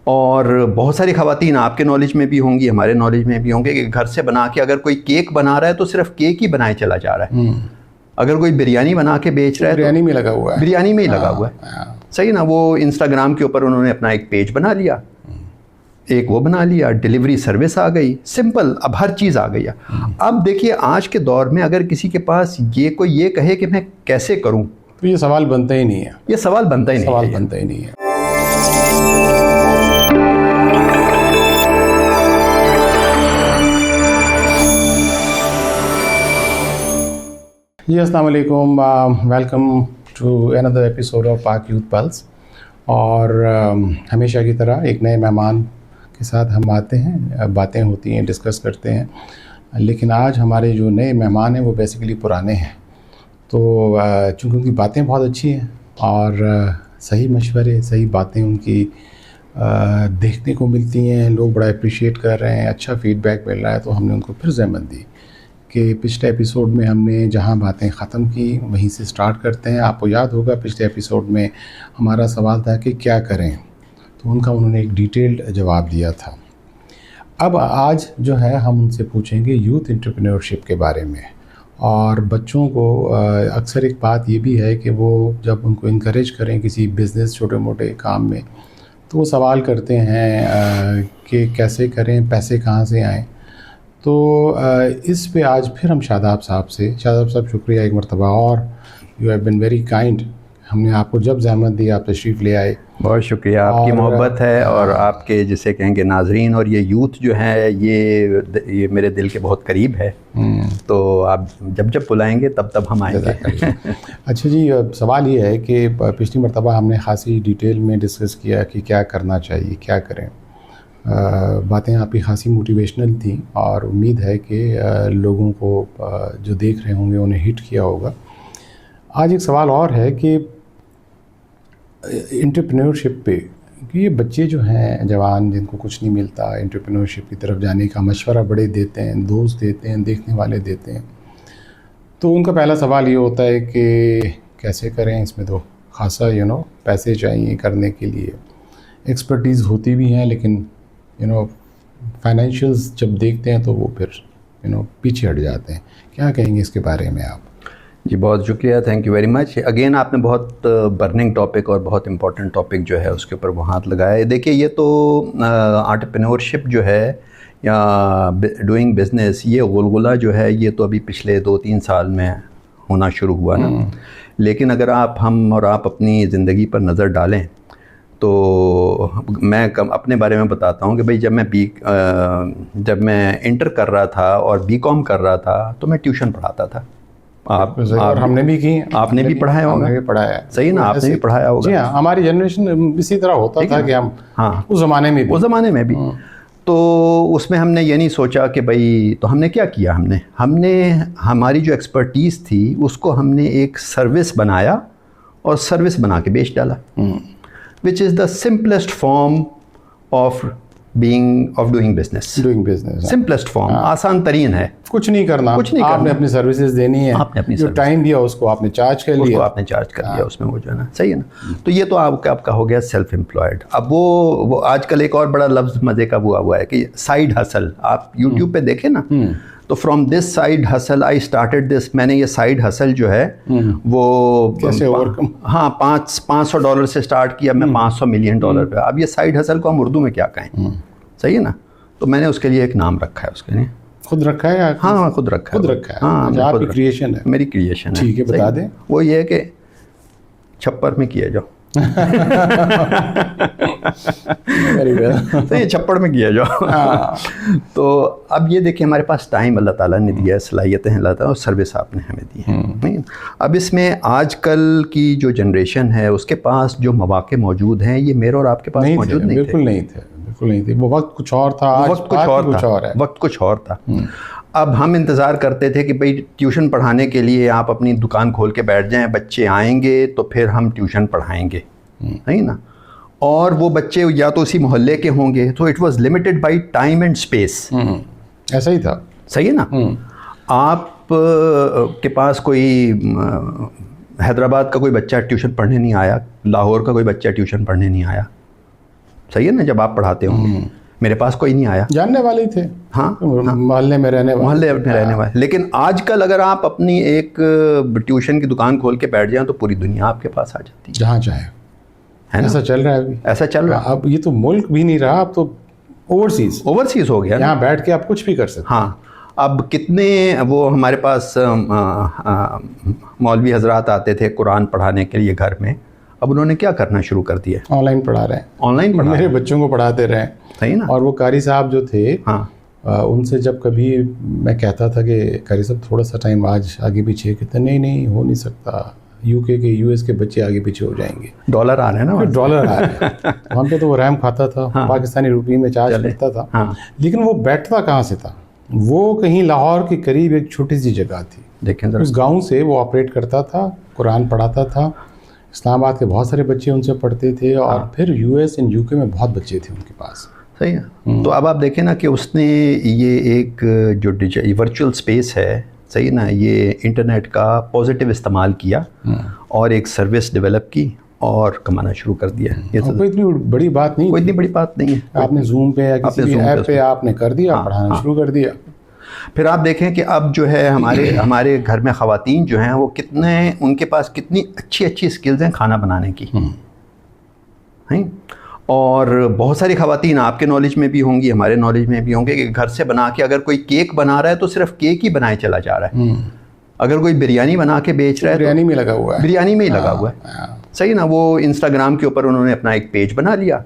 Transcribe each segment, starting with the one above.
और बहुत सारी ख़वातीन आपके नॉलेज में भी होंगी, हमारे नॉलेज में भी होंगे कि घर से बना के अगर कोई केक बना रहा है तो सिर्फ केक ही बनाए चला जा रहा है। अगर कोई बिरयानी बना के बेच रहा है बिरयानी में लगा हुआ है, बिरयानी में ही लगा हुआ है। सही ना, वो इंस्टाग्राम के ऊपर उन्होंने अपना एक पेज बना लिया, एक वो बना लिया, डिलीवरी सर्विस आ गई, सिंपल, अब हर चीज़ आ गई है। अब देखिए आज के दौर में अगर किसी के पास कोई ये कहे कि मैं कैसे करूं, तो ये सवाल बनता ही नहीं है, ये सवाल बनता ही नहीं है। जी अस्सलाम वालेकुम, welcome to another episode of Pak Youth Pulse. और हमेशा की तरह एक नए मेहमान के साथ हम आते हैं, बातें होती हैं, डिस्कस करते हैं। लेकिन आज हमारे जो नए मेहमान हैं वो बेसिकली पुराने हैं, तो चूँकि उनकी बातें बहुत अच्छी हैं और सही मशवरे, सही बातें उनकी देखने को मिलती हैं, लोग बड़ा अप्रिशिएट कर रहे हैं, अच्छा फीडबैक मिल रहा है, तो हमने उनको फिर ज़हमत दी कि पिछले एपिसोड में हमने जहां बातें ख़त्म की वहीं से स्टार्ट करते हैं। आपको याद होगा पिछले एपिसोड में हमारा सवाल था कि क्या करें, तो उनका उन्होंने एक डिटेल्ड जवाब दिया था। अब आज जो है हम उनसे पूछेंगे यूथ एंटरप्रेन्योरशिप के बारे में। और बच्चों को अक्सर एक बात ये भी है कि वो जब उनको इनकरेज करें किसी बिज़नेस, छोटे मोटे काम में, तो वो सवाल करते हैं कि कैसे करें, पैसे कहाँ से आएँ। तो इस पे आज फिर हम शादाब साहब शुक्रिया एक मरतबा, और you have been very kind. हमने आपको जब ज़हमत दी आप तशरीफ़ ले आए, बहुत शुक्रिया। आपकी मोहब्बत है और आपके जिसे कहेंगे नाजरीन और ये यूथ जो है ये मेरे दिल के बहुत करीब है। तो आप जब बुलाएंगे तब हम आएंगे। अच्छा जी, सवाल ये है कि पिछली मरतबा हमने खासी डिटेल में डिस्कस किया कि क्या करना चाहिए, क्या करें। बातें आपकी खासी मोटिवेशनल थी और उम्मीद है कि लोगों को जो देख रहे होंगे उन्हें हिट किया होगा। आज एक सवाल और है कि एंटरप्रेन्योरशिप पे, कि ये बच्चे जो हैं जवान जिनको कुछ नहीं मिलता, एंटरप्रेन्योरशिप की तरफ जाने का मशवरा बड़े देते हैं, दोस्त देते हैं, देखने वाले देते हैं, तो उनका पहला सवाल ये होता है कि कैसे करें। इसमें तो खासा पैसे चाहिए करने के लिए, एक्सपर्टीज़ होती भी हैं, लेकिन फाइनेंशियल्स जब देखते हैं तो वो फिर पीछे हट जाते हैं। क्या कहेंगे इसके बारे में आप? जी बहुत शुक्रिया, thank you very much. Again आपने बहुत बर्निंग टॉपिक और बहुत इम्पोर्टेंट टॉपिक जो है उसके ऊपर वो हाथ लगाया है। देखिए ये तो एंटरप्रेन्योरशिप जो है या डूइंग बिज़नेस, ये गुलगुला जो है ये तो अभी पिछले 2-3 साल में होना शुरू हुआ ना। लेकिन अगर हम अपनी ज़िंदगी पर नज़र डालें तो मैं अपने बारे में बताता हूँ कि भाई जब मैं इंटर कर रहा था और बीकॉम कर रहा था तो मैं ट्यूशन पढ़ाता था। और हमने भी की, आपने भी पढ़ाया होगा, हमने भी पढ़ाया, सही ना, आपने भी पढ़ाया होगा। जी हाँ, हमारी जनरेशन इसी तरह होता था कि हम उस ज़माने में भी तो उसमें हमने ये नहीं सोचा कि भाई, तो हमने क्या किया, हमने हमारी जो एक्सपर्टीज़ थी उसको हमने एक सर्विस बनाया और सर्विस बना के बेच डाला, which is the simplest form of doing business. Simplest form, आसान तरीन है, कुछ नहीं करना, आपने अपनी सर्विसेज देनी है, आपने अपनी जो टाइम दिया उसको आपने चार्ज कर लिया, आपने चार्ज कर लिया उसमें, वो जो है ना, सही है ना। तो ये तो आपका हो गया सेल्फ एम्प्लॉयड। अब वो आजकल एक और बड़ा लफ्ज़ मज़े का हुआ है कि साइड हसल। आप यूट्यूब पे देखें ना, तो from this side hustle I started this, मैंने ये साइड हसल जो है वो $500 से स्टार्ट किया, मैं $500 मिलियन पे। अब ये साइड हसल को हम उर्दू में क्या कहें, सही है ना। तो मैंने उसके लिए एक नाम रखा है, उसके लिए खुद रखा है? हाँ खुद रखा है। हाँ, आपकी क्रिएशन है? मेरी क्रिएशन है। ठीक है, बता दें। वो ये है कि छप्पर में किया जाओ। तो ये छप्पड़ में किया जाओ। तो अब ये देखिए हमारे पास टाइम अल्लाह ताला ने दिया है, सलाहियतें अल्लाह ताला और सर्विस आपने हमें दी है। नहीं, अब इसमें आजकल की जो जनरेशन है उसके पास जो मौके मौजूद हैं ये मेरे और आपके पास मौजूद नहीं थे। बिल्कुल नहीं थे। वो वक्त कुछ और था, वक्त कुछ और था। अब हम इंतज़ार करते थे कि भाई ट्यूशन पढ़ाने के लिए आप अपनी दुकान खोल के बैठ जाएं, बच्चे आएंगे तो फिर हम ट्यूशन पढ़ाएंगे, नहीं ना। और वो बच्चे या तो उसी मोहल्ले के होंगे, तो it was limited by time and space. ऐसा ही था, सही है ना। आप के पास कोई हैदराबाद का कोई बच्चा ट्यूशन पढ़ने नहीं आया, लाहौर का कोई बच्चा ट्यूशन पढ़ने नहीं आया, सही है ना, जब आप पढ़ाते होंगे। मेरे पास कोई नहीं आया, जानने वाले ही थे, हाँ, मोहल्ले में रहने वाले, मोहल्ले में रहने वाले। लेकिन आजकल अगर आप अपनी एक ट्यूशन की दुकान खोल के बैठ जाएं तो पूरी दुनिया आपके पास आ जाती जहाँ चाहे, है ना। ऐसा चल रहा है अभी, ऐसा चल रहा है। अब ये तो मुल्क भी नहीं रहा, अब तो ओवरसीज हो गया ना। यहाँ बैठ के आप कुछ भी कर सकते। हाँ, अब कितने वो हमारे पास मौलवी हजरात आते थे कुरान पढ़ाने के लिए घर में, अब उन्होंने क्या करना शुरू कर दिया, ऑनलाइन पढ़ा रहे हैं, ऑनलाइन पढ़ा मेरे बच्चों को पढ़ाते रहे। सही ना। और वो कारी साहब जो थे, हाँ, उनसे जब कभी मैं कहता था कि कारी साहब थोड़ा सा टाइम आज आगे पीछे, कहते नहीं नहीं हो नहीं सकता, यूके के यूएस के बच्चे आगे पीछे हो जाएंगे, डॉलर आ रहे हैं ना, डॉलर आ रहे हैं। वहाँ पे तो वो रैम खाता था, हाँ, पाकिस्तानी रुपये में चार्ज करता था। हाँ, लेकिन वो बैठता कहाँ से था, वो कहीं लाहौर के करीब एक छोटी सी जगह थी, देखें उस गांव से वो ऑपरेट करता था, कुरान पढ़ाता था। इस्लामाबाद के बहुत सारे बच्चे उनसे पढ़ते थे, और फिर यूएस एंड यूके में बहुत बच्चे थे उनके पास। सही है। तो अब आप देखें ना कि उसने ये एक जो वर्चुअल स्पेस है, सही ना, ये इंटरनेट का पॉजिटिव इस्तेमाल किया और एक सर्विस डेवलप की और कमाना शुरू कर दिया। ये तो कोई इतनी बड़ी बात नहीं, कोई इतनी बड़ी बात नहीं है। आपने जूम पे या किसी भी ऐप पे आपने कर दिया, पढ़ाना शुरू कर दिया। फिर आप देखें कि अब जो है हमारे घर में ख़वातीन जो हैं वो कितने, उनके पास कितनी अच्छी अच्छी स्किल्स हैं खाना बनाने की, हैं। और बहुत सारी ख़वातीन आपके नॉलेज में भी होंगी, हमारे नॉलेज में भी होंगे कि घर से बना के अगर कोई केक बना रहा है तो सिर्फ केक ही बनाए चला जा रहा है। अगर कोई बिरयानी बना के बेच रहा है, बिरयानी में लगा हुआ है, बिरयानी में ही लगा हुआ है। सही ना। वो इंस्टाग्राम के ऊपर उन्होंने अपना एक पेज बना लिया,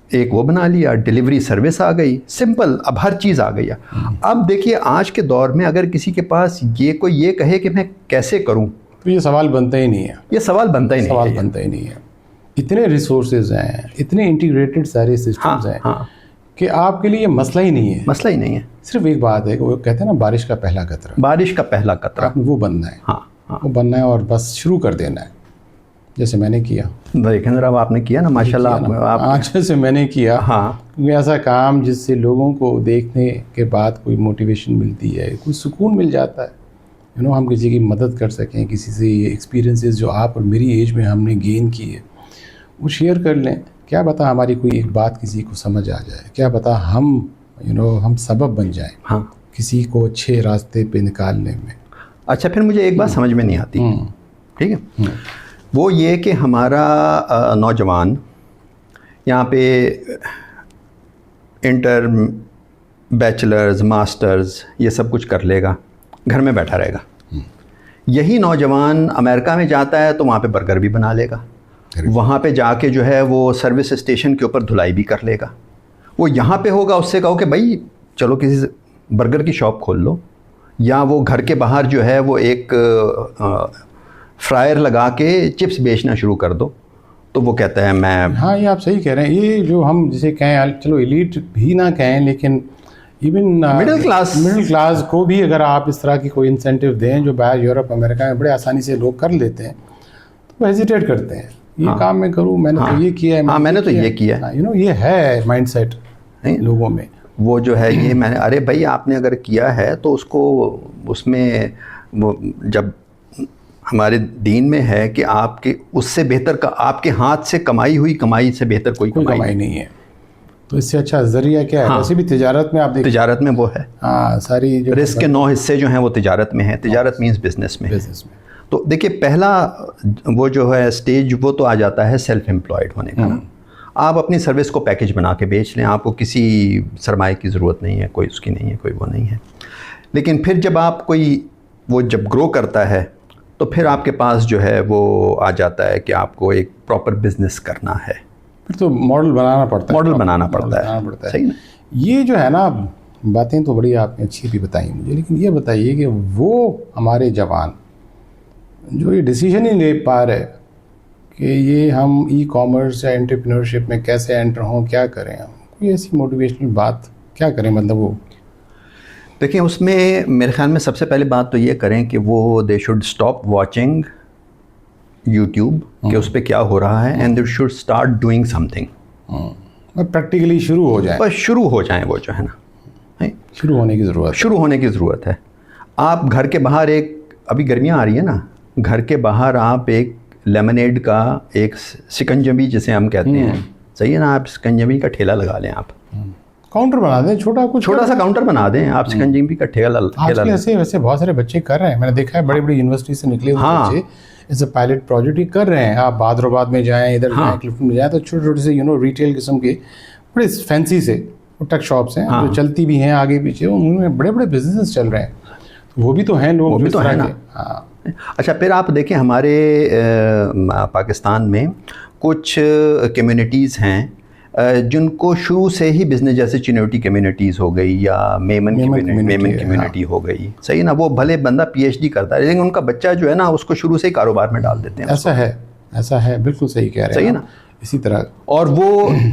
एक वो बना लिया, डिलीवरी सर्विस आ गई, सिंपल, अब हर चीज़ आ गई है। अब देखिए आज के दौर में अगर किसी के पास कोई ये कहे कि मैं कैसे करूं, तो ये सवाल बनता ही नहीं है, ये सवाल बनता ही नहीं, सवाल बनता ही नहीं है। इतने रिसोर्सेज हैं, इतने इंटीग्रेटेड सारे सिस्टम्स हैं कि आपके लिए मसला ही नहीं है, मसला ही नहीं है। सिर्फ एक बात है कि वो कहते हैं ना, बारिश का पहला कतरा, बारिश का पहला कतरा, आपने वो बनना है। हाँ, वो बनना है और बस शुरू कर देना है, जैसे मैंने किया। देखें जरा, अब आपने किया ना, माशाल्लाह आप जैसे मैंने किया। हाँ, क्योंकि ऐसा काम जिससे लोगों को देखने के बाद कोई मोटिवेशन मिलती है, कोई सुकून मिल जाता है, हम किसी की मदद कर सकें, किसी से ये एक्सपीरियंसेस जो आप और मेरी एज में हमने गेन किए वो शेयर कर लें। क्या पता हमारी कोई एक बात किसी को समझ आ जाए, क्या पता हम हम सबब बन जाएं, हाँ, किसी को अच्छे रास्ते पे निकालने में। अच्छा, फिर मुझे एक बात समझ में नहीं आती, ठीक है, वो ये कि हमारा नौजवान यहाँ पे इंटर, बैचलर्स, मास्टर्स ये सब कुछ कर लेगा, घर में बैठा रहेगा। यही नौजवान अमेरिका में जाता है तो वहाँ पे बर्गर भी बना लेगा, वहाँ पे जाके जो है वो सर्विस स्टेशन के ऊपर धुलाई भी कर लेगा। वो यहाँ पे होगा, उससे कहो कि भाई चलो किसी बर्गर की शॉप खोल लो, या वो घर के बाहर जो है वो एक फ्रायर लगा के चिप्स बेचना शुरू कर दो, तो वो कहता है मैं। हाँ, ये आप सही कह रहे हैं। ये जो हम जिसे कहें, चलो एलीट भी ना कहें, लेकिन इवन मिडिल क्लास को भी अगर आप इस तरह की कोई इंसेंटिव दें, जो बाहर यूरोप अमेरिका में बड़े आसानी से लोग कर लेते हैं, तो हेजिटेट करते हैं, ये काम मैं करूँ, मैंने तो ये किया है, मैंने तो ये किया है, ये है माइंडसेट लोगों में। वो जो है ये मैंने, अरे भाई आपने अगर किया है तो उसको, उसमें वो जब हमारे दीन में है कि आपके उससे बेहतर का, आपके हाथ से कमाई हुई कमाई से बेहतर कोई कमाई नहीं है। तो इससे अच्छा जरिया क्या है? वैसे भी तिजारत में आप देखिए, तिजारत में वो है, सारी जो रिस्क के 9 हिस्से जो हैं वो तिजारत में है। तिजारत मीन्स बिजनेस में। तो देखिए पहला वो जो है स्टेज वो तो आ जाता है सेल्फ एम्प्लॉयड होने का ना। आप अपनी सर्विस को पैकेज बना के बेच लें, आपको किसी सरमाए की ज़रूरत नहीं है, कोई उसकी नहीं है, कोई वो नहीं है। लेकिन फिर जब आप वो जब ग्रो करता है तो फिर आपके पास जो है वो आ जाता है कि आपको एक प्रॉपर बिजनेस करना है, फिर तो मॉडल बनाना पड़ता है। सही ना। ये जो है ना, बातें तो बड़ी आपने अच्छी भी बताई मुझे, लेकिन ये बताइए कि वो हमारे जवान जो ये डिसीजन ही ले पा रहे कि ये हम ई कॉमर्स या एंटरप्रेन्योरशिप में कैसे एंटर हों, क्या करें, कोई ऐसी मोटिवेशनल बात क्या करें, मतलब वो देखिए उसमें मेरे ख्याल में सबसे पहले बात तो ये करें कि वो they should stop watching YouTube कि उस पर क्या हो रहा है, and they should start doing something, practically शुरू हो जाए, बस शुरू हो जाएं वो जो है ना, शुरू होने की ज़रूरत है। आप घर के बाहर अभी गर्मियाँ आ रही है ना, घर के बाहर आप एक लेमनेड का एक शिकंजवी जिसे हम कहते हैं, सही है ना, आप सिकंजवी का ठेला लगा लें, आप काउंटर बना दें, छोटा सा काउंटर बना दें, आप सिकंजवी का ठेला आजकल ऐसे वैसे बहुत सारे बच्चे कर रहे हैं, मैंने देखा है बड़ी बड़ी यूनिवर्सिटी से निकले हुए बच्चे इस पायलट प्रोजेक्ट ही कर रहे हैं। आप बहादुराबाद में जाएं, इधर जाएं, क्लिफ्टन में जाएं, तो छोटे छोटे से रिटेल किस्म के बड़े फैंसी से टेक शॉप्स हैं जो चलती भी हैं आगे पीछे, उनमें बड़े बड़े बिजनेस चल रहे हैं, तो वो भी तो हैं लोग, वो भी तो है ना। अच्छा, फिर आप देखें हमारे पाकिस्तान में कुछ कम्युनिटीज़ हैं जिनको शुरू से ही बिज़नेस, जैसे चिन्योटी कम्युनिटीज़ हो गई या मेमन कम्युनिटी हो गई, सही ना, वो भले बंदा पीएचडी करता है लेकिन उनका बच्चा जो है ना उसको शुरू से ही कारोबार में डाल देते हैं। ऐसा है, बिल्कुल सही कह रहे हैं, सही है ना। इसी तरह, और वो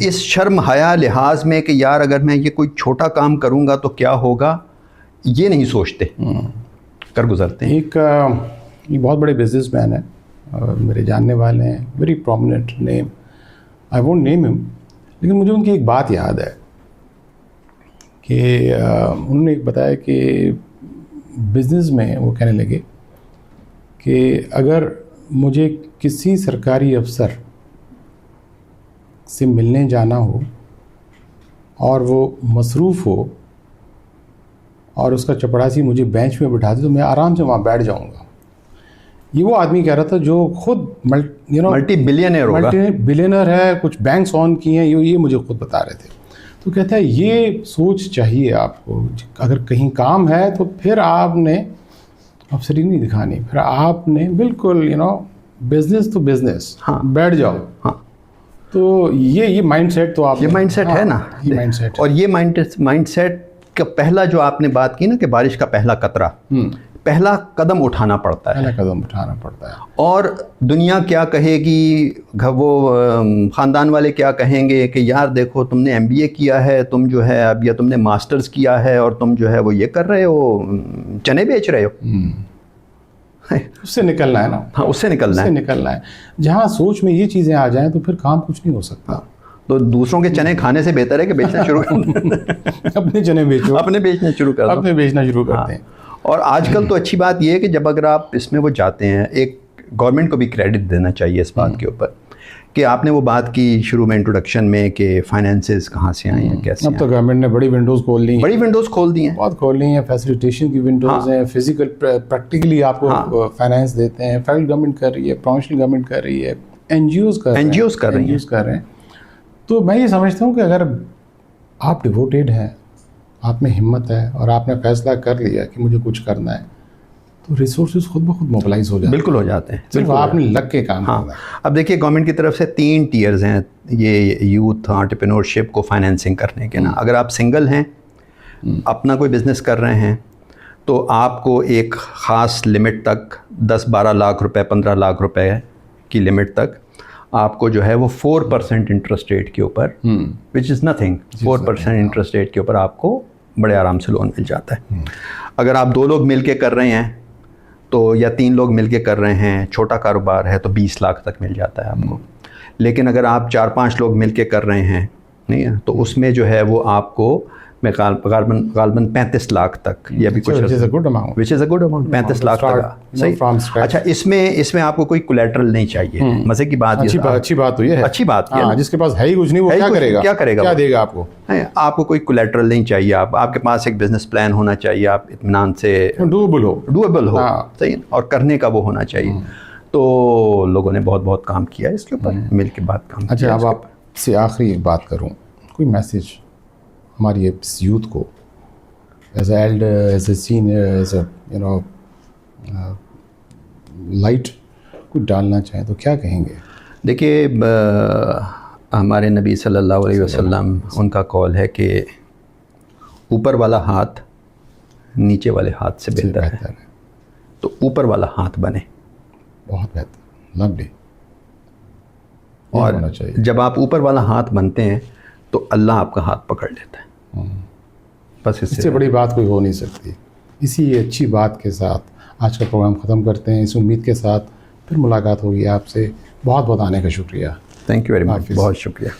इस शर्म हया लिहाज में कि यार अगर मैं ये कोई छोटा काम करूँगा तो क्या होगा, ये नहीं सोचते, कर गुजरते हैं। एक बहुत बड़े बिजनेसमैन है, मेरे जानने वाले हैं, very prominent name, I won't name him, लेकिन मुझे उनकी एक बात याद है कि उन्होंने एक बताया कि बिज़नेस में वो कहने लगे कि अगर मुझे किसी सरकारी अफसर से मिलने जाना हो और वो मसरूफ़ हो और उसका चपड़ासी मुझे बेंच में बिठा दे तो मैं आराम से वहाँ बैठ जाऊँगा। ये वो आदमी कह रहा था जो खुद मल्टी बिलियनर है, कुछ बैंक्स ऑन किए हैं, ये मुझे खुद बता रहे थे। तो कहता है ये सोच चाहिए आपको, अगर कहीं काम है तो फिर आपने अफसरी नहीं दिखानी, फिर आपने बिल्कुल बिजनेस तो बिजनेस, बैठ जाओ। तो ये माइंडसेट तो आप, ये माइंडसेट है ना, ये माइंडसेट। और ये माइंडसेट का पहला जो आपने बात की ना कि बारिश का पहला कतरा, पहला कदम उठाना पड़ता है, और दुनिया क्या कहेगी, वो ख़ानदान वाले क्या कहेंगे कि यार देखो तुमने MBA किया है, तुम जो है अब, या तुमने मास्टर्स किया है और तुम जो है वो ये कर रहे हो, चने बेच रहे हो। उससे निकलना है ना। हाँ, उससे निकलना है। जहाँ सोच में ये चीज़ें आ जाएं तो फिर काम कुछ नहीं हो सकता। तो दूसरों के चने खाने से बेहतर है कि बेचना शुरू कर अपने चने बेचो, अपने बेचना शुरू करते हैं। और आजकल तो अच्छी बात यह है कि जब अगर आप इसमें वो जाते हैं, एक गवर्नमेंट को भी क्रेडिट देना चाहिए इस बात के ऊपर कि आपने वो बात की शुरू में इंट्रोडक्शन में कि फाइनेंसेस कहाँ से आई हैं, कैसे। अब तो गवर्नमेंट ने बड़ी विंडोज़ खोल दी हैं, बहुत खोल दी हैं, फैसिलिटेशन की विंडोज़ हैं, फिजिकल प्रैक्टिकली आपको फाइनेंस देते हैं, फेडरल गवर्नमेंट कर रही है, प्रोविंशियल गवर्नमेंट कर रही है, एनजीओज़ कर रहे हैं। तो मैं ये समझता हूँ कि अगर आप डिवोटेड हैं, आप में हिम्मत है और आपने फैसला कर लिया कि मुझे कुछ करना है, तो रिसोर्सेज खुद ब खुद मोबिलाइज हो जाते हैं। बिल्कुल हो जाते हैं, सिर्फ आपने लग के काम करना है। अब देखिए गवर्नमेंट की तरफ से 3 टियर्स हैं ये यूथ एंटरप्रेन्योरशिप को फाइनेंसिंग करने के ना। अगर आप सिंगल हैं, अपना कोई बिज़नेस कर रहे हैं, तो आपको एक ख़ास लिमिट तक 10-12 लाख रुपए, 15 लाख रुपए की लिमिट तक आपको जो है वो 4% इंटरेस्ट रेट के ऊपर, which is nothing, 4% interest rate के ऊपर आपको बड़े आराम से लोन मिल जाता है। अगर आप 2 लोग मिलके कर रहे हैं तो, या 3 लोग मिलके कर रहे हैं, छोटा कारोबार है तो 20 लाख तक मिल जाता है आपको। लेकिन अगर आप 4-5 लोग मिलके कर रहे हैं, नहीं है, तो उसमें जो है वो आपको मैं गालबन 35 लाख तक, या भी कुछ, which is a good amount, 35 lakh तक, सही। अच्छा, इसमें आपको कोई कोलैटरल नहीं चाहिए। मजे की बात, अच्छी बात तो ये है, अच्छी बात है, जिसके पास है ही कुछ नहीं वो क्या करेगा, क्या देगा आपको। आपको कोई कोलैटरल नहीं चाहिए, आपके पास एक बिजनेस प्लान होना चाहिए, आप इत्मीनान से डूएबल हो, सही, और करने का वो होना चाहिए। तो लोगों ने बहुत काम किया इसके ऊपर, मिल के बात काम। अच्छा, अब आपसे आखिरी एक बात करूँ, कोई मैसेज हमारी इस यूथ को, as a elder, as a senior, as a light कुछ डालना चाहें तो क्या कहेंगे? देखिए, हमारे नबी सल्लल्लाहु अलैहि वसल्लम, उनका कौल है कि ऊपर वाला हाथ नीचे वाले हाथ से बेहतर है, तो ऊपर वाला हाथ बने। बहुत बेहतर, लवली। और जब आप ऊपर वाला हाथ बनते हैं तो अल्लाह आपका हाथ पकड़ लेता है। बस इससे बड़ी बात कोई हो नहीं सकती। इसी अच्छी बात के साथ आज का प्रोग्राम ख़त्म करते हैं, इस उम्मीद के साथ फिर मुलाकात होगी आपसे। बहुत आने का शुक्रिया। थैंक यू वेरी मच, बहुत शुक्रिया।